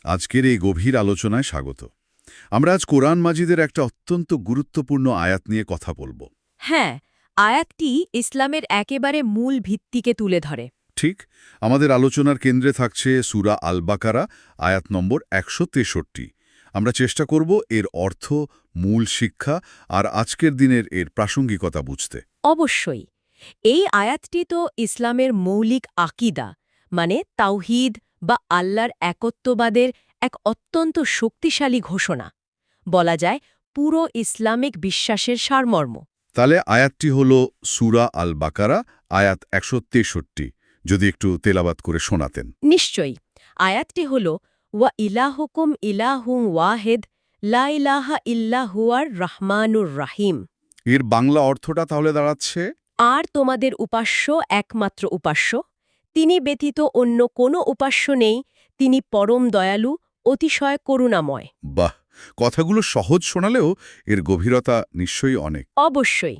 আজকের এই গভীর আলোচনায় স্বাগত। আমরা আজ কোরআন মাজিদের একটা অত্যন্ত গুরুত্বপূর্ণ আয়াত নিয়ে কথা বলবো। হ্যাঁ, আয়াতটি ইসলামের একেবারে মূল ভিত্তিকে তুলে ধরে। ঠিক, আমাদের আলোচনার কেন্দ্রে থাকছে সূরা আল বাকারা, আয়াত নম্বর ১৬৩। আমরা চেষ্টা করব এর অর্থ, মূল শিক্ষা আর আজকের দিনের এর প্রাসঙ্গিকতা বুঝতে। অবশ্যই এই আয়াতটি তো ইসলামের মৌলিক আকিদা, মানে তাওহীদ বা আল্লাহর একত্ববাদের এক অত্যন্ত শক্তিশালী ঘোষণা। বলা যায় পুরো ইসলামিক বিশ্বাসের সারমর্ম। তাহলে আয়াতটি হল সূরা আল বাকারা, আয়াত ১৬৩। যদি একটু তেলাওয়াত করে শোনাতেন। নিশ্চয়ই, আয়াতটি হল ওয়া ইলাহুকুম ইলাহুম ওয়াহেদ লা ইলাহা ইল্লা হুয়ার রহমানুর রাহিম। এর বাংলা অর্থটা তাহলে দাঁড়াচ্ছে, আর তোমাদের উপাস্য একমাত্র উপাস্য, তিনি ব্যতীত অন্য কোনো উপাস্য নেই, তিনি পরম দয়ালু, অতিশয় করুণাময়। বাহ! কথাগুলো সহজ শোনালেও এর গভীরতা নিশ্চয়ই অনেক। অবশ্যই।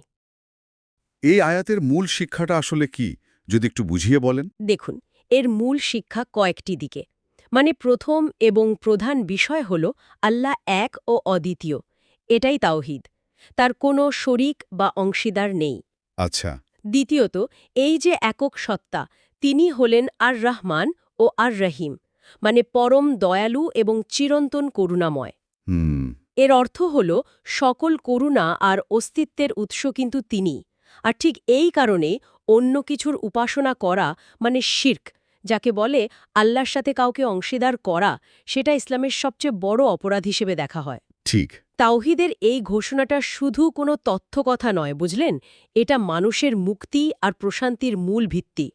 এই আয়াতের মূল শিক্ষাটা আসলে কি, যদি একটু বুঝিয়ে বলেন? দেখুন, এর মূল শিক্ষা কয়েকটি দিকে। মানে প্রথম এবং প্রধান বিষয় হল আল্লাহ এক ও অদ্বিতীয়। এটাই তাওহীদ। তার কোনো শরিক বা অংশীদার নেই। আচ্ছা। দ্বিতীয়ত, এই যে একক সত্তা, তিনি হলেন আর রহমান ও আর রহিম, মানে পরম দয়ালু এবং চিরন্তন করুণাময়। হুম। এর অর্থ হল সকল করুণা আর অস্তিত্বের উৎস কিন্তু তিনি। আর ঠিক এই কারণে অন্য কিছুর উপাসনা করা, মানে শির্ক, যাকে বলে আল্লাহর সাথে কাউকে অংশীদার করা, সেটা ইসলামের সবচেয়ে বড় অপরাধ হিসেবে দেখা হয়। ঠিক। তাওহীদের এই ঘোষণাটা শুধু কোনো তথ্যকথা নয়, বুঝলেন? এটা মানুষের মুক্তি আর প্রশান্তির মূল ভিত্তি।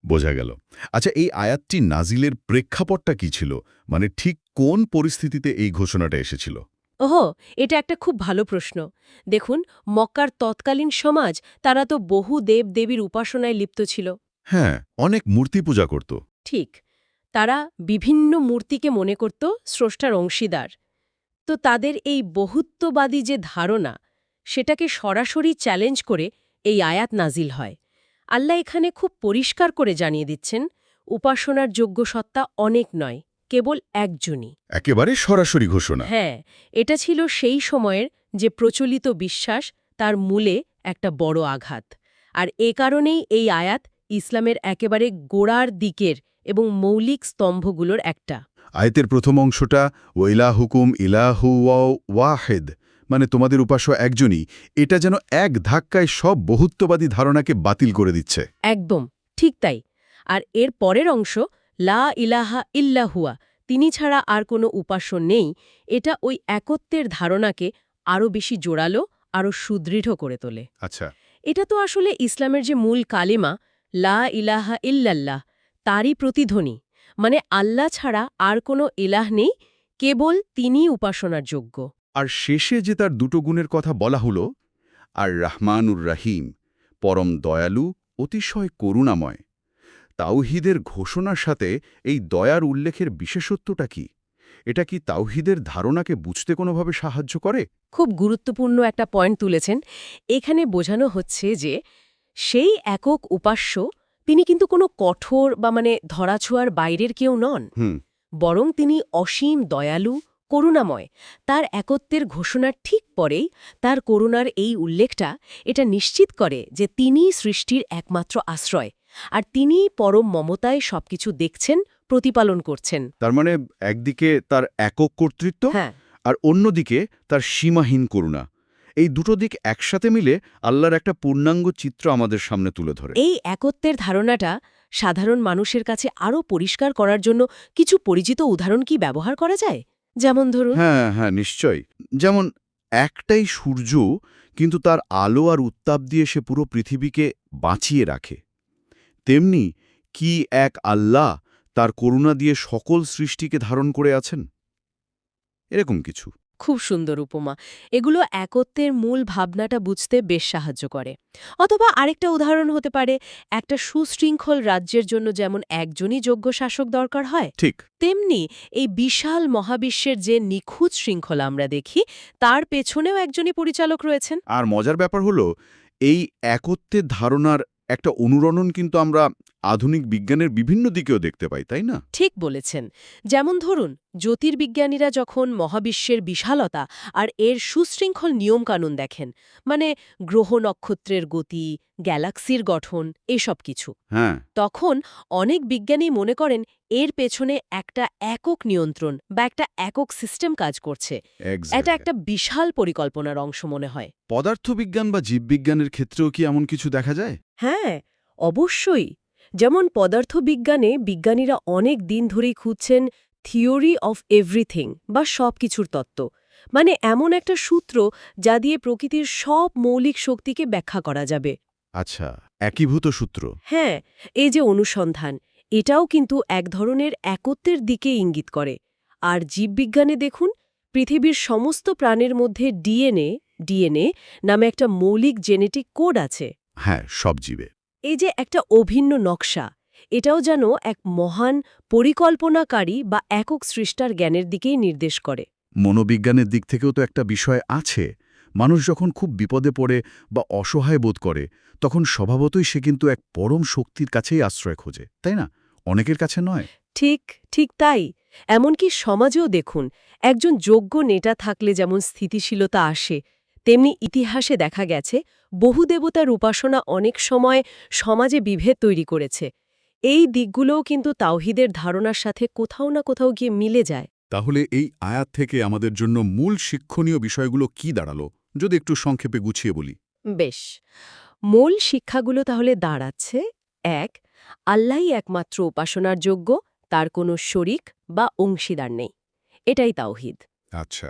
বোঝা গেল। আচ্ছা, এই আয়াতটি নাজিলের প্রেক্ষাপটটা কি ছিল? মানে ঠিক কোন পরিস্থিতিতে এই ঘোষণাটা এসেছিল? ওহো, এটা একটা খুব ভালো প্রশ্ন। দেখুন, মক্কার তৎকালীন সমাজ, তারা তো বহু দেব-দেবীর উপাসনায় লিপ্ত ছিল। হ্যাঁ, অনেক মূর্তি পূজা করত। ঠিক, তারা বিভিন্ন মূর্তিকে মনে করত স্রষ্টার অংশীদার। তো তাদের এই বহুত্ববাদী যে ধারণা, সেটাকে সরাসরি চ্যালেঞ্জ করে এই আয়াত নাজিল হয়। আল্লাহ এখানে খুব পরিষ্কার করে জানিয়ে দিচ্ছেন, উপাসনার যোগ্য সত্তা অনেক নয়, কেবল একজনই। একেবারে সরাসরি ঘোষণা। হ্যাঁ, এটা ছিল সেই সময়ের যে প্রচলিত বিশ্বাস, তার মূলে একটা বড় আঘাত। আর এ কারণেই এই আয়াত ইসলামের একেবারে গোড়ার দিকের এবং মৌলিক স্তম্ভগুলোর একটা। আয়াতের প্রথম অংশটা ওয়াইলাহুকুম ইলাহু ওয়াহেদ, মানে তোমাদের উপাস্য একজনই, এটা যেন এক ধাক্কায় সব বহুত্ববাদী ধারণাকে বাতিল করে দিচ্ছে। একদম ঠিক তাই। আর এর পরের অংশ লা ইলাহা ইল্লা হুয়া, তিনি ছাড়া আর কোনো উপাস্য নেই, এটা ওই একত্বের ধারণাকে আরও বেশি জোরালো, আরও সুদৃঢ় করে তোলে। আচ্ছা। এটা তো আসলে ইসলামের যে মূল কালিমা লা ইলাহা ইল্লাল্লাহ, তারই প্রতিধ্বনি। মানে আল্লাহ ছাড়া আর কোনো ইলাহ নেই, কেবল তিনিই উপাসনার যোগ্য। আর শেষে যে তার দুটো গুণের কথা বলা হলো, আর রাহমানুর রাহিম, পরম দয়ালু, অতিশয় করুণাময়। তাওহীদের ঘোষণার সাথে এই দয়ার উল্লেখের বিশেষত্বটা কি? এটা কি তাওহীদের ধারণাকে বুঝতে কোনোভাবে সাহায্য করে? খুব গুরুত্বপূর্ণ একটা পয়েন্ট তুলেছেন। এখানে বোঝানো হচ্ছে যে সেই একক উপাস্য, তিনি কিন্তু কোনো কঠোর বা ধরাছোঁয়ার বাইরের কেউ নন। হুম। বরং তিনি অসীম দয়ালু, করুণাময়। তার একত্বের ঘোষণার ঠিক পরেই তার করুণার এই উল্লেখটা এটা নিশ্চিত করে যে তিনিই সৃষ্টির একমাত্র আশ্রয়, আর তিনিই পরম মমতায় সবকিছু দেখছেন, প্রতিপালন করছেন। তার মানে একদিকে তার একক কর্তৃত্ব, হ্যাঁ, আর অন্যদিকে তার সীমাহীন করুণা। এই দুটো দিক একসাথে মিলে আল্লাহর একটা পূর্ণাঙ্গ চিত্র আমাদের সামনে তুলে ধরে। এই একত্বের ধারণাটা সাধারণ মানুষের কাছে আরও পরিষ্কার করার জন্য কিছু পরিচিত উদাহরণ কি ব্যবহার করা যায়? যেমন ধরুন, হ্যাঁ, হ্যাঁ, নিশ্চয়ই। যেমন একটাই সূর্য, কিন্তু তার আলো আর উত্তাপ দিয়ে সে পুরো পৃথিবীকে বাঁচিয়ে রাখে। তেমনি কি এক আল্লাহ তার করুণা দিয়ে সকল সৃষ্টিকে ধারণ করে আছেন? এরকম কিছু। খুব সুন্দর উপমা। এগুলো একত্বের মূল ভাবনাটা বুঝতে বেশ সাহায্য করে। অথবা আরেকটা উদাহরণ হতে পারে, একটা সুশৃঙ্খল রাজ্যের জন্য যেমন একজনই যোগ্য শাসক দরকার হয়, ঠিক। তেমনি এই বিশাল মহাবিশ্বের যে নিখুঁত শৃঙ্খলা আমরা দেখি, তার পেছনেও একজনই পরিচালক রয়েছেন। আর মজার ব্যাপার হলো, এই একত্বের ধারণার একটা অনুরণন কিন্তু আমরা আধুনিক বিজ্ঞানের বিভিন্ন দিকেও দেখতে পাই, তাই না? ঠিক বলেছেন। যেমন ধরুন, জ্যোতির্বিজ্ঞানীরা যখন মহাবিশ্বের বিশালতা আর এর সুশৃঙ্খল নিয়মকানুন দেখেন, মানে গ্রহ নক্ষত্রের গতি, গ্যালাক্সির গঠন, এসব কিছু, হ্যাঁ, তখন অনেক বিজ্ঞানী মনে করেন এর পেছনে একটা একক নিয়ন্ত্রণ বা একটা একক সিস্টেম কাজ করছে। এটা এক্স্যাক্টলি। একটা বিশাল পরিকল্পনার অংশ মনে হয়। পদার্থবিজ্ঞান বা জীববিজ্ঞানের ক্ষেত্রেও কি এমন কিছু দেখা যায়? হ্যাঁ, অবশ্যই। যেমন পদার্থবিজ্ঞানে বিজ্ঞানীরা অনেক দিন ধরেই খুঁজছেন থিওরি অফ এভরিথিং বা সব কিছুর তত্ত্ব, মানে এমন একটা সূত্র যা দিয়ে প্রকৃতির সব মৌলিক শক্তিকে ব্যাখ্যা করা যাবে। আচ্ছা, একীভূত সূত্র। হ্যাঁ, এই যে অনুসন্ধান, এটাও কিন্তু এক ধরনের একত্বের দিকে ইঙ্গিত করে। আর জীববিজ্ঞানে দেখুন, পৃথিবীর সমস্ত প্রাণের মধ্যে ডিএনএ নামে একটা মৌলিক জেনেটিক কোড আছে। হ্যাঁ, সব জীবে। এই যে একটা অভিন্ন নকশা, এটাও যেন এক মহান পরিকল্পনাকারী বা একক সৃষ্টার জ্ঞানের দিকেই নির্দেশ করে। মনোবিজ্ঞানের দিক থেকেও তো একটা বিষয় আছে। মানুষ যখন খুব বিপদে পড়ে বা অসহায় বোধ করে, তখন স্বভাবতই সে কিন্তু এক পরম শক্তির কাছেই আশ্রয় খোঁজে, তাই না? অনেকের কাছে নয়। ঠিক ঠিক তাই। এমনকি সমাজেও দেখুন, একজন যোগ্য নেতা থাকলে যেমন স্থিতিশীলতা আসে, তেমনি ইতিহাসে দেখা গেছে বহু দেবতার উপাসনা অনেক সময় সমাজে বিভেদ তৈরি করেছে। এই দিকগুলোও কিন্তু তাওহীদের ধারণার সাথে কোথাও না কোথাও গিয়ে মিলে যায়। তাহলে এই আয়াত থেকে আমাদের জন্য মূল শিক্ষণীয় বিষয়গুলো কি দাঁড়ালো, যদি একটু সংক্ষেপে গুছিয়ে বলি? বেশ, মূল শিক্ষাগুলো তাহলে দাঁড়াচ্ছে: ১. আল্লাহই একমাত্র উপাসনার যোগ্য, তার কোনো শরিক বা অংশীদার নেই। এটাই তাওহীদ। আচ্ছা।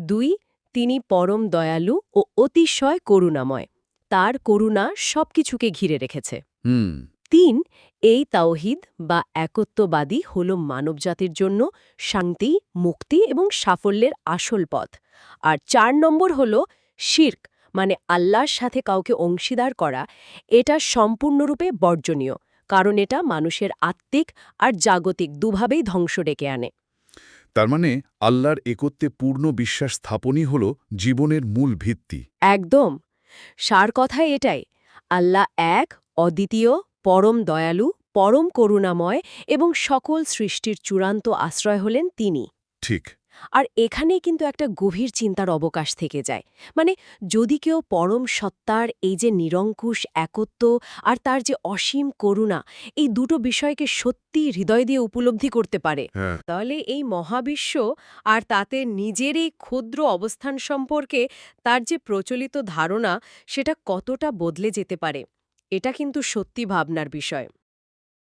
২. তিনি পরম দয়ালু ও অতিশয় করুণাময়। তার করুণা সবকিছুকে ঘিরে রেখেছে। হুম। ৩. এই তাওহীদ বা একত্ববাদী হল মানবজাতির জন্য শান্তি, মুক্তি এবং সাফল্যের আসল পথ। আর ৪ নম্বর হল শির্ক, মানে আল্লাহর সাথে কাউকে অংশীদার করা। এটা সম্পূর্ণরূপে বর্জনীয়, কারণ এটা মানুষের আত্মিক আর জাগতিক দুভাবেই ধ্বংস ডেকে আনে। তার মানে আল্লাহর একত্বে পূর্ণ বিশ্বাস স্থাপনই হল জীবনের মূল ভিত্তি। একদম। সার কথা এটাই, আল্লাহ এক, অদ্বিতীয়, পরম দয়ালু, পরম করুণাময় এবং সকল সৃষ্টির চূড়ান্ত আশ্রয় হলেন তিনি। ঠিক। আর এখানেই কিন্তু একটা গভীর চিন্তার অবকাশ থেকে যায়। মানে যদি কেউ পরম সত্তার এই যে নিরঙ্কুশ একত্ব আর তার যে অসীম করুণা, এই দুটো বিষয়কে সত্যি হৃদয় দিয়ে উপলব্ধি করতে পারে, হ্যাঁ। তাহলে এই মহাবিশ্ব আর তাতে নিজের এই ক্ষুদ্র অবস্থান সম্পর্কে তার যে প্রচলিত ধারণা, সেটা কতটা বদলে যেতে পারে, এটা কিন্তু সত্যি ভাবনার বিষয়।